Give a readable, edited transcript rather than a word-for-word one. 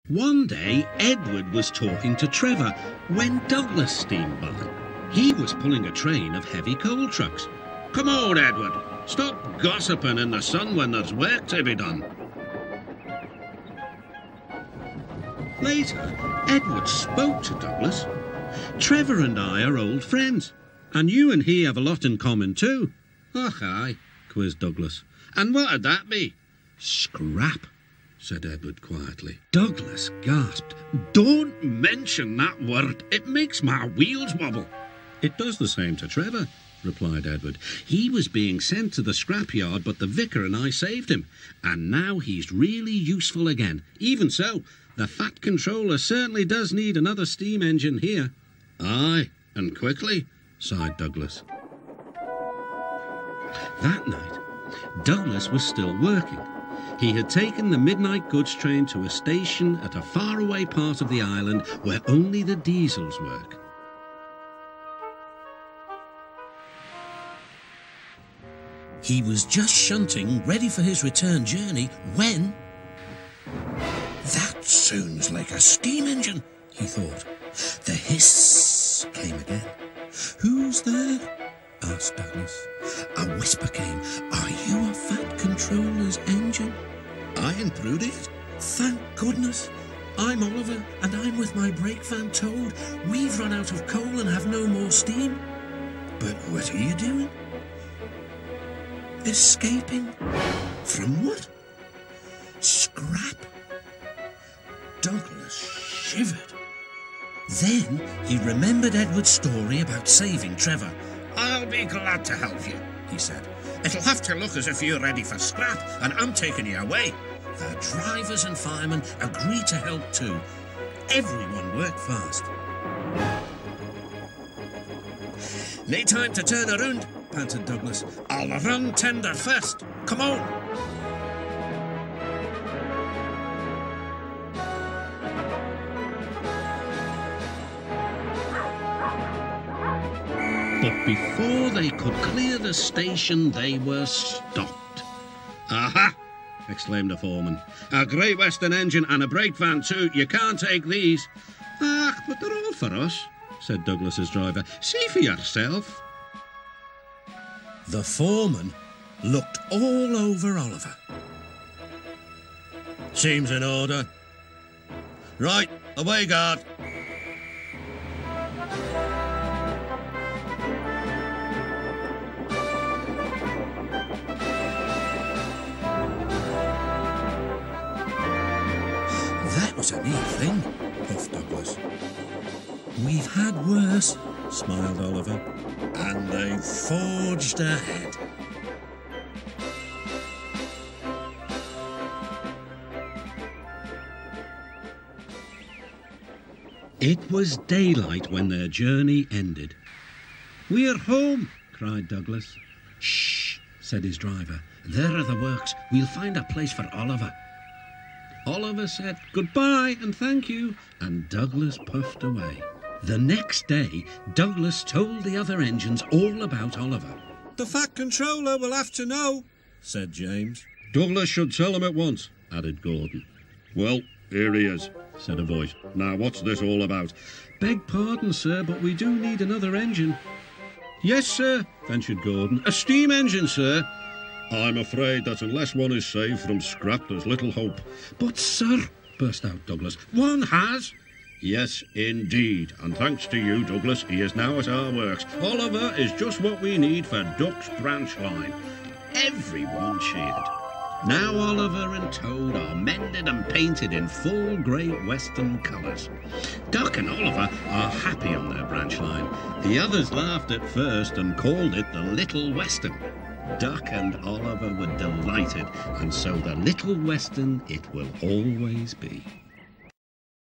One day, Edward was talking to Trevor when Douglas steamed by. He was pulling a train of heavy coal trucks. "Come on, Edward. Stop gossiping in the sun when there's work to be done." Later, Edward spoke to Douglas. "Trevor and I are old friends, and you and he have a lot in common too." "Och, aye," quizzed Douglas. "And what'd that be?" "Scrap," said Edward quietly. Douglas gasped. "Don't mention that word. It makes my wheels wobble." "It does the same to Trevor," replied Edward. "He was being sent to the scrapyard, but the vicar and I saved him, and now he's really useful again. Even so, the Fat Controller certainly does need another steam engine here." "Aye, and quickly," sighed Douglas. That night, Douglas was still working. He had taken the midnight goods train to a station at a faraway part of the island where only the diesels work. He was just shunting, ready for his return journey, when... "That sounds like a steam engine," he thought. The hiss came again. "Who's there?" asked Douglas. A whisper came. "Are you a Fat Controller's engine?" "I intruded it." "Thank goodness. I'm Oliver, and I'm with my brake van towed. We've run out of coal and have no more steam." "But what are you doing?" "Escaping." "From what?" "Scrap." Douglas shivered. Then he remembered Edward's story about saving Trevor. "I'll be glad to help you," he said. "It'll have to look as if you're ready for scrap, and I'm taking you away." The drivers and firemen agreed to help too. Everyone worked fast. "No time to turn around," panted Douglas. "I'll run tender first. Come on." But before they could clear the station, they were stopped. "Aha!" exclaimed the foreman. "A Great Western engine and a brake van too. You can't take these." "Ah, but they're all for us," said Douglas's driver. "See for yourself." The foreman looked all over Oliver. "Seems in order." "Right, away, guard." "That was a neat thing," puffed Douglas. "We've had worse," smiled Oliver. And they forged ahead. It was daylight when their journey ended. "We're home," cried Douglas. "Shh," said his driver. "There are the works. We'll find a place for Oliver." Oliver said goodbye and thank you, and Douglas puffed away. The next day, Douglas told the other engines all about Oliver. "The Fat Controller will have to know," said James. "Douglas should tell him at once," added Gordon. "Well, here he is," said a voice. "Now, what's this all about?" "Beg pardon, sir, but we do need another engine." "Yes, sir," ventured Gordon. "A steam engine, sir." "I'm afraid that unless one is saved from scrap, there's little hope." "But, sir," burst out Douglas, "one has." "Yes, indeed, and thanks to you, Douglas, he is now at our works. Oliver is just what we need for Duck's branch line." Everyone cheered. Now Oliver and Toad are mended and painted in full Great Western colours. Duck and Oliver are happy on their branch line. The others laughed at first and called it the Little Western. Duck and Oliver were delighted, and so the Little Western it will always be.